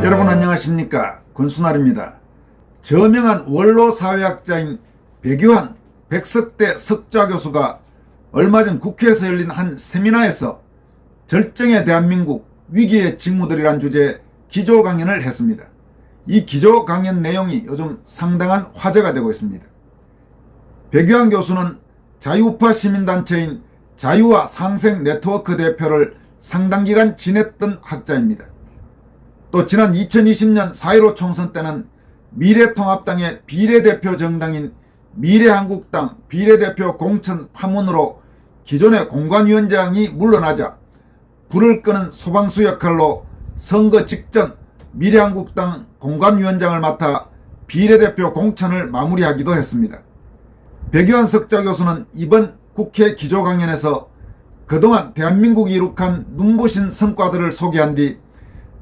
여러분 안녕하십니까, 권순알입니다. 저명한 원로 사회학자인 백유한 백석대 석좌교수가 얼마 전 국회에서 열린 한 세미나에서 절정의 대한민국 위기의 징후들이란 주제의 기조 강연을 했습니다. 이 기조 강연 내용이 요즘 상당한 화제가 되고 있습니다. 백유한 교수는 자유우파 시민단체인 자유와 상생 네트워크 대표를 상당 기간 지냈던 학자입니다. 또 지난 2020년 4.15 총선 때는 미래통합당의 비례대표 정당인 미래한국당 비례대표 공천 파문으로 기존의 공관위원장이 물러나자 불을 끄는 소방수 역할로 선거 직전 미래한국당 공관위원장을 맡아 비례대표 공천을 마무리하기도 했습니다. 백유한 석좌교수는 이번 국회 기조 강연에서 그동안 대한민국이 이룩한 눈부신 성과들을 소개한 뒤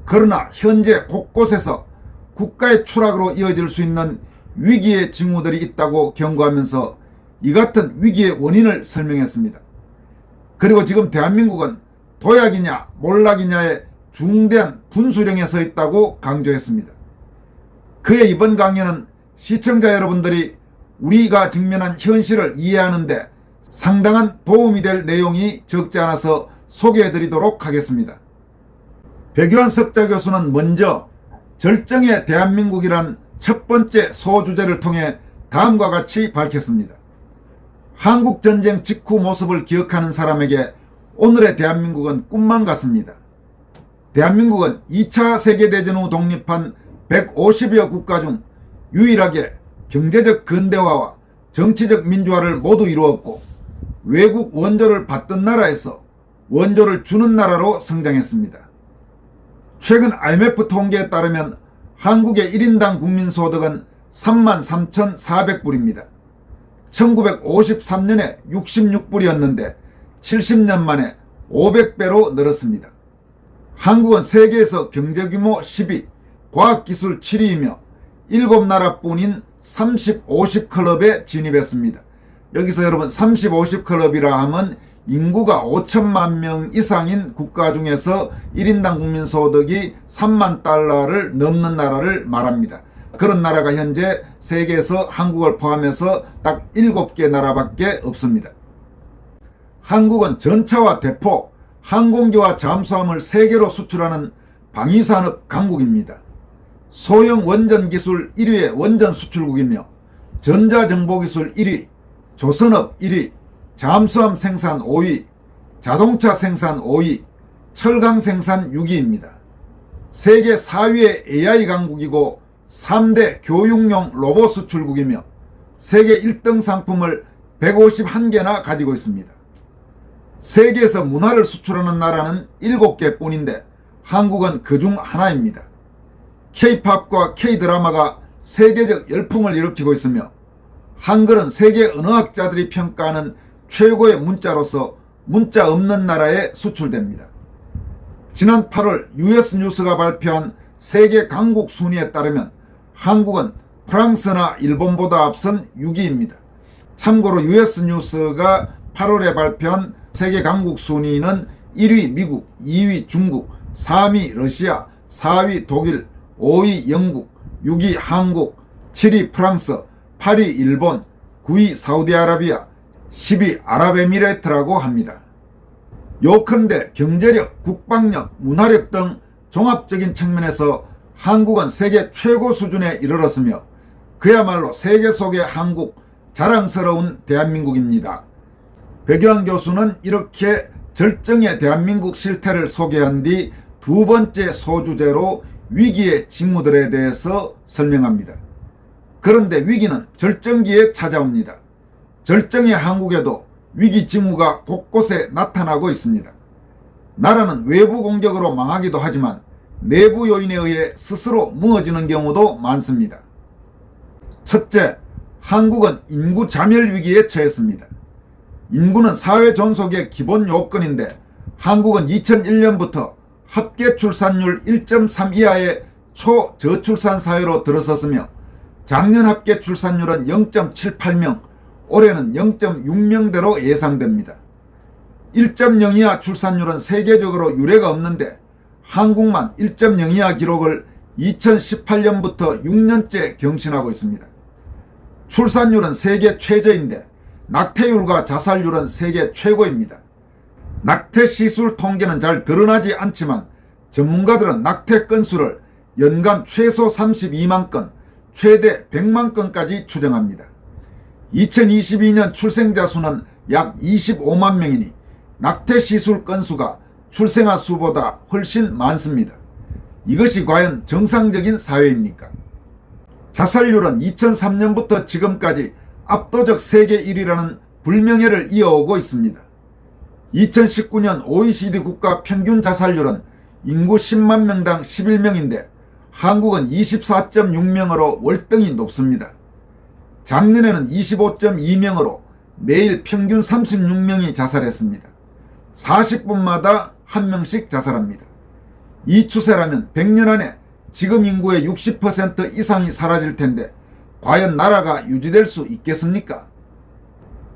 그러나 현재 곳곳에서 국가의 추락으로 이어질 수 있는 위기의 징후들이 있다고 경고하면서 이 같은 위기의 원인을 설명했습니다. 그리고 지금 대한민국은 도약이냐 몰락이냐의 중대한 분수령에 서 있다고 강조했습니다. 그의 이번 강연은 시청자 여러분들이 우리가 직면한 현실을 이해하는 데 상당한 도움이 될 내용이 적지 않아서 소개해드리도록 하겠습니다. 백유한 석좌교수는 먼저 절정의 대한민국이란 첫 번째 소주제를 통해 다음과 같이 밝혔습니다. 한국전쟁 직후 모습을 기억하는 사람에게 오늘의 대한민국은 꿈만 같습니다. 대한민국은 2차 세계대전 후 독립한 150여 국가 중 유일하게 경제적 근대화와 정치적 민주화를 모두 이루었고 외국 원조를 받던 나라에서 원조를 주는 나라로 성장했습니다. 최근 IMF 통계에 따르면 한국의 1인당 국민소득은 33,400불입니다. 1953년에 66불이었는데 70년 만에 500배로 늘었습니다. 한국은 세계에서 경제규모 10위, 과학기술 7위이며 7나라뿐인 30-50클럽에 진입했습니다. 여기서 여러분 30-50클럽이라 하면 인구가 5천만 명 이상인 국가 중에서 1인당 국민소득이 3만 달러를 넘는 나라를 말합니다. 그런 나라가 현재 세계에서 한국을 포함해서 딱 7개 나라밖에 없습니다. 한국은 전차와 대포, 항공기와 잠수함을 세계로 수출하는 방위산업 강국입니다. 소형 원전기술 1위의 원전 수출국이며 전자정보기술 1위, 조선업 1위, 잠수함 생산 5위, 자동차 생산 5위, 철강 생산 6위입니다. 세계 4위의 AI 강국이고 3대 교육용 로봇 수출국이며 세계 1등 상품을 151개나 가지고 있습니다. 세계에서 문화를 수출하는 나라는 7개 뿐인데 한국은 그중 하나입니다. K-팝과 K-드라마가 세계적 열풍을 일으키고 있으며 한글은 세계 언어학자들이 평가하는 최고의 문자로서 문자 없는 나라에 수출됩니다. 지난 8월 US 뉴스가 발표한 세계 강국 순위에 따르면 한국은 프랑스나 일본보다 앞선 6위입니다. 참고로 US 뉴스가 8월에 발표한 세계 강국 순위는 1위 미국, 2위 중국, 3위 러시아, 4위 독일, 5위 영국, 6위 한국, 7위 프랑스, 8위 일본, 9위 사우디아라비아, 10위 아랍에미레이트라고 합니다. 요컨대 경제력, 국방력, 문화력 등 종합적인 측면에서 한국은 세계 최고 수준에 이르렀으며 그야말로 세계 속의 한국, 자랑스러운 대한민국입니다. 백유한 교수는 이렇게 절정의 대한민국 실태를 소개한 뒤 두 번째 소주제로 위기의 징후들에 대해서 설명합니다. 그런데 위기는 절정기에 찾아옵니다. 절정의 한국에도 위기 징후가 곳곳에 나타나고 있습니다. 나라는 외부 공격으로 망하기도 하지만 내부 요인에 의해 스스로 무너지는 경우도 많습니다. 첫째, 한국은 인구 자멸 위기에 처했습니다. 인구는 사회 존속의 기본 요건인데 한국은 2001년부터 합계 출산율 1.3 이하의 초저출산 사회로 들어섰으며 작년 합계 출산율은 0.78명, 올해는 0.6명대로 예상됩니다. 1.0 이하 출산율은 세계적으로 유례가 없는데 한국만 1.0 이하 기록을 2018년부터 6년째 경신하고 있습니다. 출산율은 세계 최저인데 낙태율과 자살률은 세계 최고입니다. 낙태 시술 통계는 잘 드러나지 않지만 전문가들은 낙태 건수를 연간 최소 32만 건, 최대 100만 건까지 추정합니다. 2022년 출생자 수는 약 25만 명이니 낙태 시술 건수가 출생아 수보다 훨씬 많습니다. 이것이 과연 정상적인 사회입니까? 자살률은 2003년부터 지금까지 압도적 세계 1위라는 불명예를 이어오고 있습니다. 2019년 OECD 국가 평균 자살률은 인구 10만 명당 11명인데 한국은 24.6명으로 월등히 높습니다. 작년에는 25.2명으로 매일 평균 36명이 자살했습니다. 40분마다 한 명씩 자살합니다. 이 추세라면 100년 안에 지금 인구의 60% 이상이 사라질 텐데 과연 나라가 유지될 수 있겠습니까?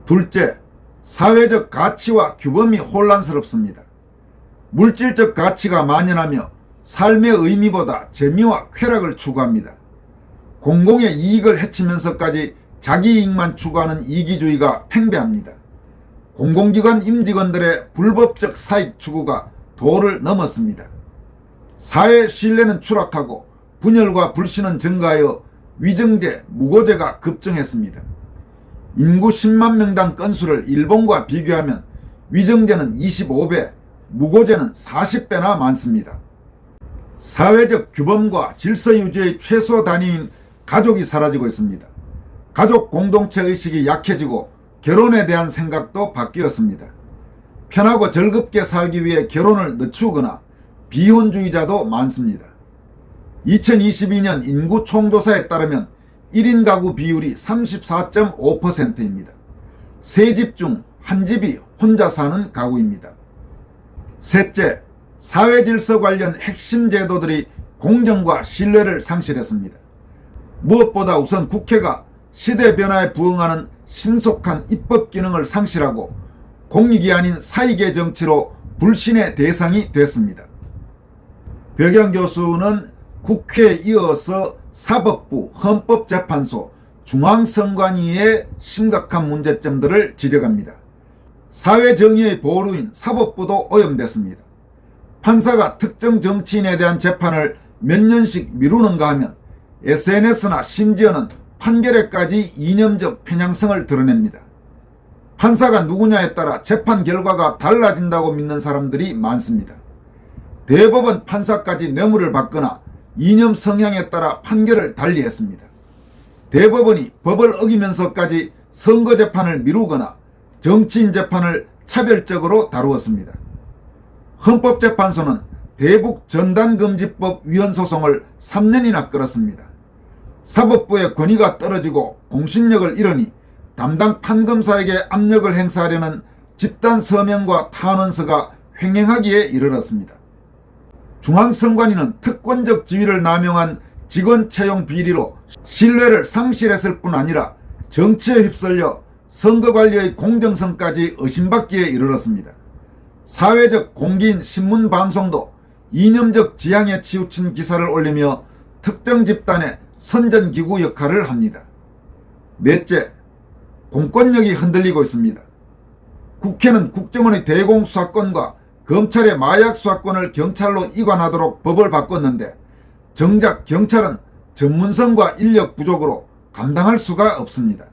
둘째, 사회적 가치와 규범이 혼란스럽습니다. 물질적 가치가 만연하며 삶의 의미보다 재미와 쾌락을 추구합니다. 공공의 이익을 해치면서까지 자기 이익만 추구하는 이기주의가 팽배합니다. 공공기관 임직원들의 불법적 사익 추구가 도를 넘었습니다. 사회 신뢰는 추락하고 분열과 불신은 증가하여 위정제, 무고제가 급증했습니다. 인구 10만 명당 건수를 일본과 비교하면 위정제는 25배, 무고제는 40배나 많습니다. 사회적 규범과 질서 유지의 최소 단위인 가족이 사라지고 있습니다. 가족 공동체 의식이 약해지고 결혼에 대한 생각도 바뀌었습니다. 편하고 즐겁게 살기 위해 결혼을 늦추거나 비혼주의자도 많습니다. 2022년 인구 총조사에 따르면 1인 가구 비율이 34.5%입니다. 세 집 중 한 집이 혼자 사는 가구입니다. 셋째, 사회질서 관련 핵심 제도들이 공정과 신뢰를 상실했습니다. 무엇보다 우선 국회가 시대 변화에 부응하는 신속한 입법 기능을 상실하고 공익이 아닌 사익의 정치로 불신의 대상이 됐습니다. 벽영 교수는 국회에 이어서 사법부, 헌법재판소, 중앙선관위의 심각한 문제점들을 지적합니다. 사회정의의 보루인 사법부도 오염됐습니다. 판사가 특정 정치인에 대한 재판을 몇 년씩 미루는가 하면 SNS나 심지어는 판결에까지 이념적 편향성을 드러냅니다. 판사가 누구냐에 따라 재판 결과가 달라진다고 믿는 사람들이 많습니다. 대법원 판사까지 뇌물을 받거나 이념 성향에 따라 판결을 달리했습니다. 대법원이 법을 어기면서까지 선거 재판을 미루거나 정치인 재판을 차별적으로 다루었습니다. 헌법재판소는 대북 전단금지법 위헌 소송을 3년이나 끌었습니다. 사법부의 권위가 떨어지고 공신력을 잃으니 담당 판검사에게 압력을 행사하려는 집단 서명과 탄원서가 횡행하기에 이르렀습니다. 중앙선관위는 특권적 지위를 남용한 직원 채용 비리로 신뢰를 상실했을 뿐 아니라 정치에 휩쓸려 선거관리의 공정성까지 의심받기에 이르렀습니다. 사회적 공기인 신문방송도 이념적 지향에 치우친 기사를 올리며 특정 집단의 선전기구 역할을 합니다. 넷째, 공권력이 흔들리고 있습니다. 국회는 국정원의 대공수사권과 검찰의 마약 수사권을 경찰로 이관하도록 법을 바꿨는데 정작 경찰은 전문성과 인력 부족으로 감당할 수가 없습니다.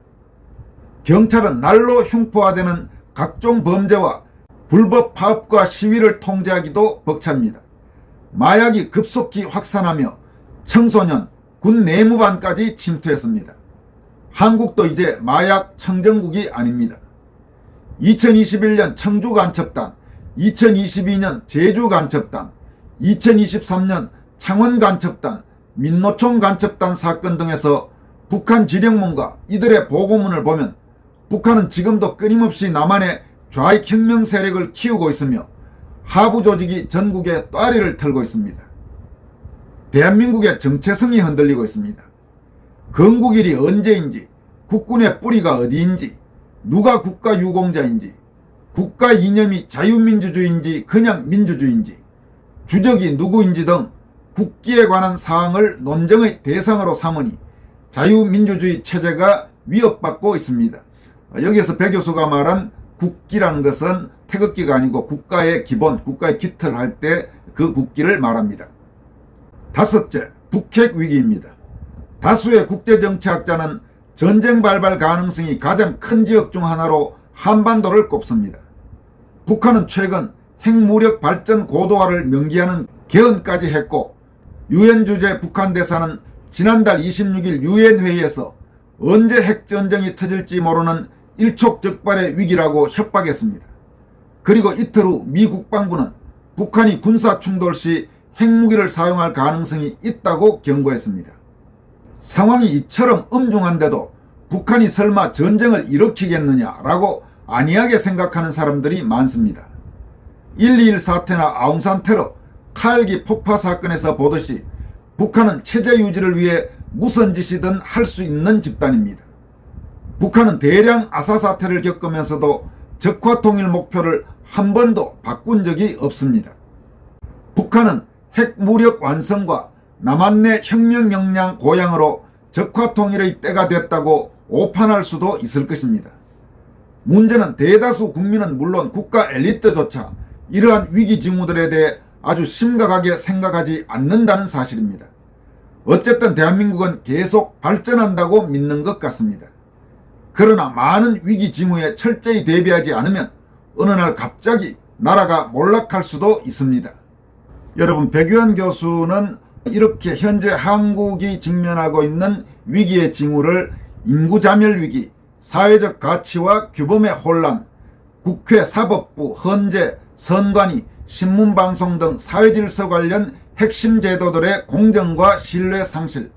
경찰은 날로 흉포화되는 각종 범죄와 불법 파업과 시위를 통제하기도 벅찹니다. 마약이 급속히 확산하며 청소년, 군 내무반까지 침투했습니다. 한국도 이제 마약 청정국이 아닙니다. 2021년 청주간첩단, 2022년 제주간첩단, 2023년 창원간첩단, 민노총간첩단 사건 등에서 북한 지령문과 이들의 보고문을 보면 북한은 지금도 끊임없이 남한의 좌익 혁명 세력을 키우고 있으며 하부 조직이 전국에 또아리를 털고 있습니다. 대한민국의 정체성이 흔들리고 있습니다. 건국일이 언제인지, 국군의 뿌리가 어디인지, 누가 국가 유공자인지, 국가 이념이 자유민주주의인지 그냥 민주주의인지, 주적이 누구인지 등 국기에 관한 사항을 논쟁의 대상으로 삼으니 자유민주주의 체제가 위협받고 있습니다. 여기에서 배 교수가 말한 국기라는 것은 태극기가 아니고 국가의 기본, 국가의 기틀 할 때 그 국기를 말합니다. 다섯째, 북핵 위기입니다. 다수의 국제정치학자는 전쟁 발발 가능성이 가장 큰 지역 중 하나로 한반도를 꼽습니다. 북한은 최근 핵무력 발전 고도화를 명기하는 개헌까지 했고, 유엔 주재 북한 대사는 지난달 26일 유엔 회의에서 언제 핵전쟁이 터질지 모르는 일촉즉발의 위기라고 협박했습니다. 그리고 이틀 후 미 국방부는 북한이 군사충돌 시 핵무기를 사용할 가능성이 있다고 경고했습니다. 상황이 이처럼 엄중한데도 북한이 설마 전쟁을 일으키겠느냐라고 안이하게 생각하는 사람들이 많습니다. 1.21 사태나 아웅산 테러, 카일기 폭파 사건에서 보듯이 북한은 체제 유지를 위해 무슨 짓이든 할 수 있는 집단입니다. 북한은 대량 아사 사태를 겪으면서도 적화통일 목표를 한 번도 바꾼 적이 없습니다. 북한은 핵무력 완성과 남한내 혁명 역량 고양으로 적화통일의 때가 됐다고 오판할 수도 있을 것입니다. 문제는 대다수 국민은 물론 국가 엘리트조차 이러한 위기 징후들에 대해 아주 심각하게 생각하지 않는다는 사실입니다. 어쨌든 대한민국은 계속 발전한다고 믿는 것 같습니다. 그러나 많은 위기 징후에 철저히 대비하지 않으면 어느 날 갑자기 나라가 몰락할 수도 있습니다. 여러분, 백유한 교수는 이렇게 현재 한국이 직면하고 있는 위기의 징후를 인구자멸 위기, 사회적 가치와 규범의 혼란, 국회, 사법부, 헌재, 선관위, 신문방송 등 사회질서 관련 핵심 제도들의 공정과 신뢰 상실,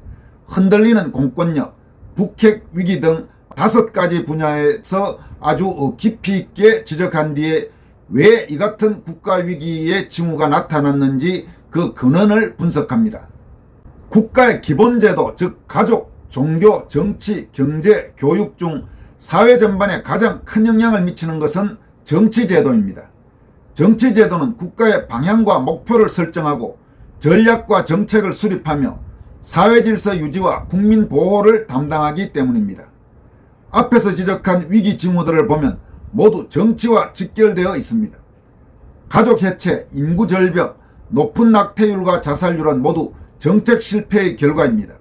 흔들리는 공권력, 북핵 위기 등 5가지 분야에서 아주 깊이 있게 지적한 뒤에 왜 이 같은 국가 위기의 징후가 나타났는지 그 근원을 분석합니다. 국가의 기본제도, 즉 가족, 종교, 정치, 경제, 교육 중 사회 전반에 가장 큰 영향을 미치는 것은 정치제도입니다. 정치제도는 국가의 방향과 목표를 설정하고 전략과 정책을 수립하며 사회질서 유지와 국민 보호를 담당하기 때문입니다. 앞에서 지적한 위기 징후들을 보면 모두 정치와 직결되어 있습니다. 가족 해체, 인구 절벽, 높은 낙태율과 자살률은 모두 정책 실패의 결과입니다.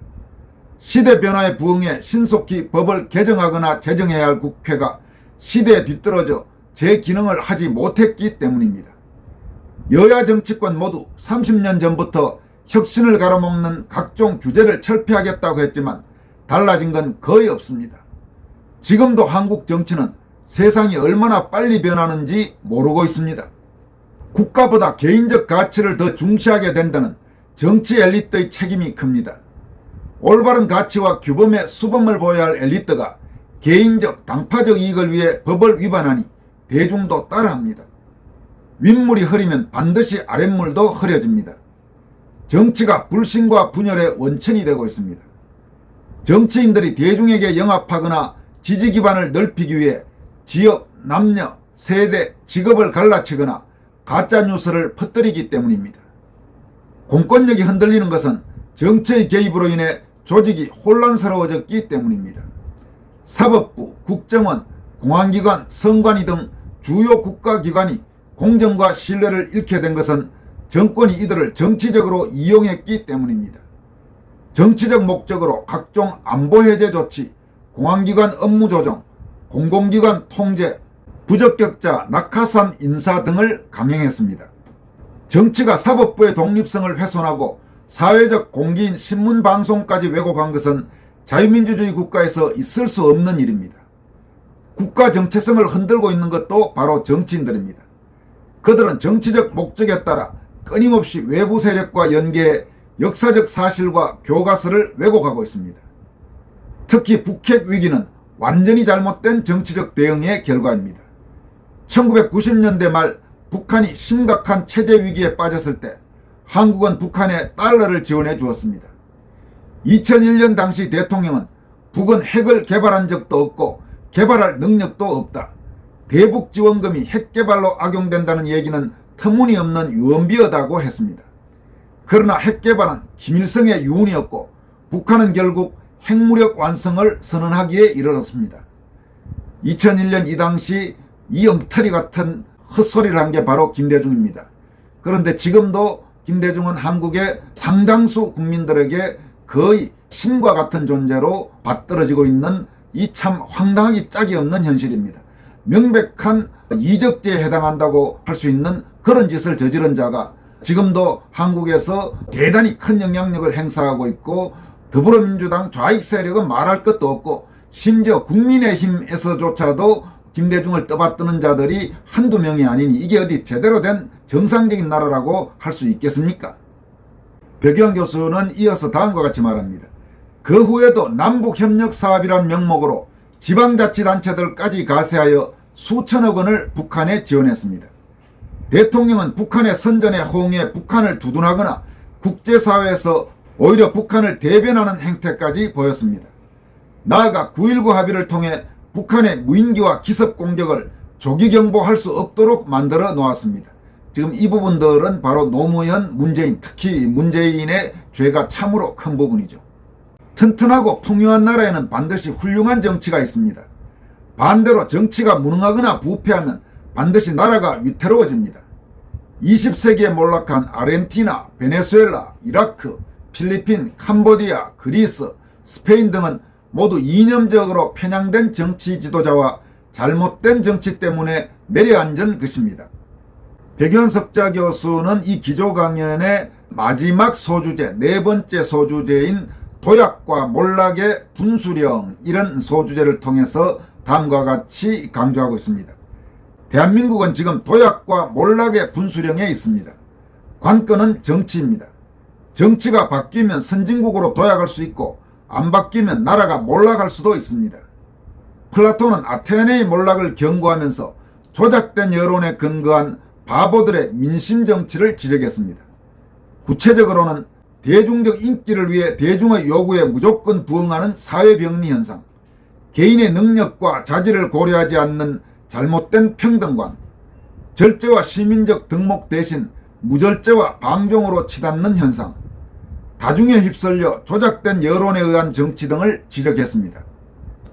시대 변화에 부응해 신속히 법을 개정하거나 제정해야 할 국회가 시대에 뒤떨어져 제 기능을 하지 못했기 때문입니다. 여야 정치권 모두 30년 전부터 혁신을 갈아먹는 각종 규제를 철폐하겠다고 했지만 달라진 건 거의 없습니다. 지금도 한국 정치는 세상이 얼마나 빨리 변하는지 모르고 있습니다. 국가보다 개인적 가치를 더 중시하게 된다는 정치 엘리트의 책임이 큽니다. 올바른 가치와 규범의 수범을 보여야 할 엘리트가 개인적 당파적 이익을 위해 법을 위반하니 대중도 따라합니다. 윗물이 흐리면 반드시 아랫물도 흐려집니다. 정치가 불신과 분열의 원천이 되고 있습니다. 정치인들이 대중에게 영합하거나 지지 기반을 넓히기 위해 지역, 남녀, 세대, 직업을 갈라치거나 가짜뉴스를 퍼뜨리기 때문입니다. 공권력이 흔들리는 것은 정치의 개입으로 인해 조직이 혼란스러워졌기 때문입니다. 사법부, 국정원, 공안기관, 선관위 등 주요 국가기관이 공정과 신뢰를 잃게 된 것은 정권이 이들을 정치적으로 이용했기 때문입니다. 정치적 목적으로 각종 안보해제 조치, 공안기관 업무 조정, 공공기관 통제, 부적격자 낙하산 인사 등을 강행했습니다. 정치가 사법부의 독립성을 훼손하고 사회적 공기인 신문방송까지 왜곡한 것은 자유민주주의 국가에서 있을 수 없는 일입니다. 국가 정체성을 흔들고 있는 것도 바로 정치인들입니다. 그들은 정치적 목적에 따라 끊임없이 외부 세력과 연계해 역사적 사실과 교과서를 왜곡하고 있습니다. 특히 북핵 위기는 완전히 잘못된 정치적 대응의 결과입니다. 1990년대 말 북한이 심각한 체제 위기에 빠졌을 때 한국은 북한에 달러를 지원해 주었습니다. 2001년 당시 대통령은 북은 핵을 개발한 적도 없고 개발할 능력도 없다. 대북지원금이 핵개발로 악용된다는 얘기는 터무니없는 유언비어다고 했습니다. 그러나 핵개발은 김일성의 유언이었고 북한은 결국 핵무력 완성을 선언하기에 이르렀습니다. 2001년 이 당시 이 엉터리 같은 헛소리를 한 게 바로 김대중입니다. 그런데 지금도 김대중은 한국의 상당수 국민들에게 거의 신과 같은 존재로 받들어지고 있는 이 참 황당하기 짝이 없는 현실입니다. 명백한 이적죄에 해당한다고 할 수 있는 그런 짓을 저지른 자가 지금도 한국에서 대단히 큰 영향력을 행사하고 있고 더불어민주당 좌익 세력은 말할 것도 없고 심지어 국민의힘에서조차도 김대중을 떠받드는 자들이 한두 명이 아니니 이게 어디 제대로 된 정상적인 나라라고 할 수 있겠습니까? 백유한 교수는 이어서 다음과 같이 말합니다. 그 후에도 남북협력사업이란 명목으로 지방자치단체들까지 가세하여 수천억 원을 북한에 지원했습니다. 대통령은 북한의 선전에 호응해 북한을 두둔하거나 국제사회에서 오히려 북한을 대변하는 행태까지 보였습니다. 나아가 9.19 합의를 통해 북한의 무인기와 기습 공격을 조기 경보할 수 없도록 만들어 놓았습니다. 지금 이 부분들은 바로 노무현, 문재인, 특히 문재인의 죄가 참으로 큰 부분이죠. 튼튼하고 풍요한 나라에는 반드시 훌륭한 정치가 있습니다. 반대로 정치가 무능하거나 부패하면 반드시 나라가 위태로워집니다. 20세기에 몰락한 아르헨티나, 베네수엘라, 이라크, 필리핀, 캄보디아, 그리스, 스페인 등은 모두 이념적으로 편향된 정치 지도자와 잘못된 정치 때문에 내려앉은 것입니다. 백유한 석좌 교수는 이 기조 강연의 마지막 소주제, 네 번째 소주제인 도약과 몰락의 분수령, 이런 소주제를 통해서 다음과 같이 강조하고 있습니다. 대한민국은 지금 도약과 몰락의 분수령에 있습니다. 관건은 정치입니다. 정치가 바뀌면 선진국으로 도약할 수 있고 안 바뀌면 나라가 몰락할 수도 있습니다. 플라톤은 아테네의 몰락을 경고하면서 조작된 여론에 근거한 바보들의 민심 정치를 지적했습니다. 구체적으로는 대중적 인기를 위해 대중의 요구에 무조건 부응하는 사회병리 현상, 개인의 능력과 자질을 고려하지 않는 잘못된 평등관, 절제와 시민적 덕목 대신 무절제와 방종으로 치닫는 현상, 다중에 휩쓸려 조작된 여론에 의한 정치 등을 지적했습니다.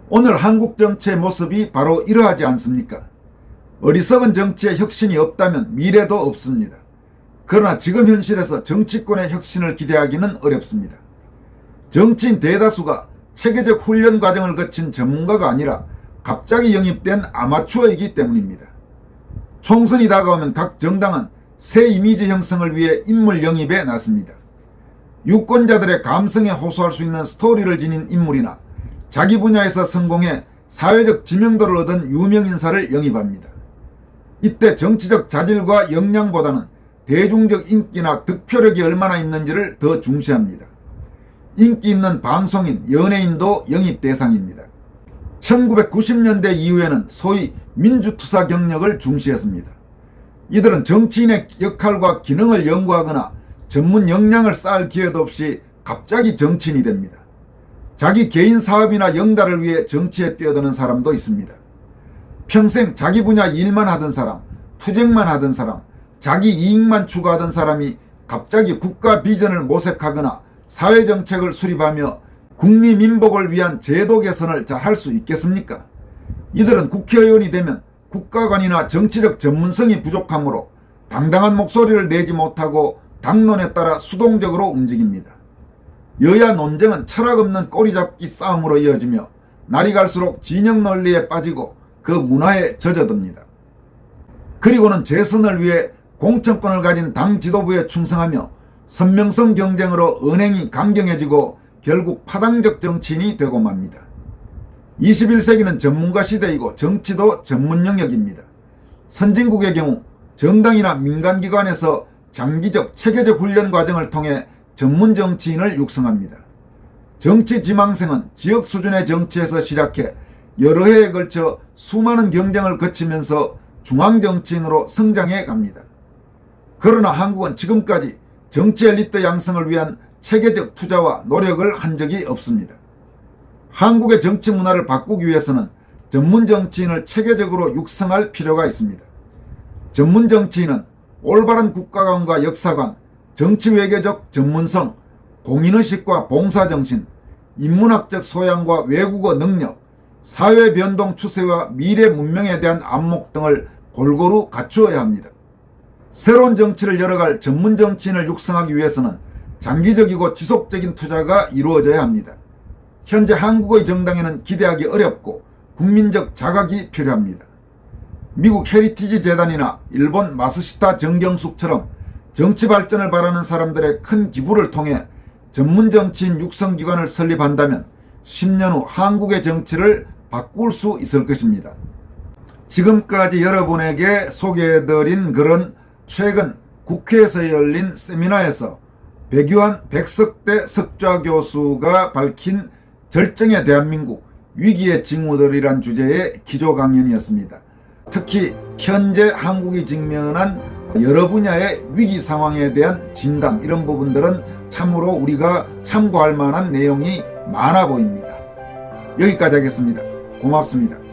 오늘 한국 정치의 모습이 바로 이러하지 않습니까? 어리석은 정치에 혁신이 없다면 미래도 없습니다. 그러나 지금 현실에서 정치권의 혁신을 기대하기는 어렵습니다. 정치인 대다수가 체계적 훈련 과정을 거친 전문가가 아니라 갑자기 영입된 아마추어이기 때문입니다. 총선이 다가오면 각 정당은 새 이미지 형성을 위해 인물 영입에 나섭니다. 유권자들의 감성에 호소할 수 있는 스토리를 지닌 인물이나 자기 분야에서 성공해 사회적 지명도를 얻은 유명인사를 영입합니다. 이때 정치적 자질과 역량보다는 대중적 인기나 득표력이 얼마나 있는지를 더 중시합니다. 인기 있는 방송인, 연예인도 영입 대상입니다. 1990년대 이후에는 소위 민주투사 경력을 중시했습니다. 이들은 정치인의 역할과 기능을 연구하거나 전문 역량을 쌓을 기회도 없이 갑자기 정치인이 됩니다. 자기 개인 사업이나 영달을 위해 정치에 뛰어드는 사람도 있습니다. 평생 자기 분야 일만 하던 사람, 투쟁만 하던 사람, 자기 이익만 추구하던 사람이 갑자기 국가 비전을 모색하거나 사회정책을 수립하며 국리민복을 위한 제도 개선을 잘 할 수 있겠습니까? 이들은 국회의원이 되면 국가관이나 정치적 전문성이 부족하므로 당당한 목소리를 내지 못하고 당론에 따라 수동적으로 움직입니다. 여야 논쟁은 철학 없는 꼬리잡기 싸움으로 이어지며 날이 갈수록 진영 논리에 빠지고 그 문화에 젖어듭니다. 그리고는 재선을 위해 공천권을 가진 당 지도부에 충성하며 선명성 경쟁으로 언행이 강경해지고 결국 파당적 정치인이 되고 맙니다. 21세기는 전문가 시대이고 정치도 전문 영역입니다. 선진국의 경우 정당이나 민간기관에서 장기적 체계적 훈련 과정을 통해 전문 정치인을 육성합니다. 정치 지망생은 지역 수준의 정치에서 시작해 여러 해에 걸쳐 수많은 경쟁을 거치면서 중앙정치인으로 성장해 갑니다. 그러나 한국은 지금까지 정치 엘리트 양성을 위한 체계적 투자와 노력을 한 적이 없습니다. 한국의 정치 문화를 바꾸기 위해서는 전문 정치인을 체계적으로 육성할 필요가 있습니다. 전문 정치인은 올바른 국가관과 역사관, 정치외교적 전문성, 공인의식과 봉사정신, 인문학적 소양과 외국어 능력, 사회변동 추세와 미래 문명에 대한 안목 등을 골고루 갖추어야 합니다. 새로운 정치를 열어갈 전문 정치인을 육성하기 위해서는 장기적이고 지속적인 투자가 이루어져야 합니다. 현재 한국의 정당에는 기대하기 어렵고 국민적 자각이 필요합니다. 미국 헤리티지 재단이나 일본 마스시타 정경숙처럼 정치 발전을 바라는 사람들의 큰 기부를 통해 전문 정치인 육성기관을 설립한다면 10년 후 한국의 정치를 바꿀 수 있을 것입니다. 지금까지 여러분에게 소개해드린 글은 최근 국회에서 열린 세미나에서 백유한 백석대 석좌 교수가 밝힌 절정의 대한민국 위기의 징후들이란 주제의 기조 강연이었습니다. 특히 현재 한국이 직면한 여러 분야의 위기 상황에 대한 진단, 이런 부분들은 참으로 우리가 참고할 만한 내용이 많아 보입니다. 여기까지 하겠습니다. 고맙습니다.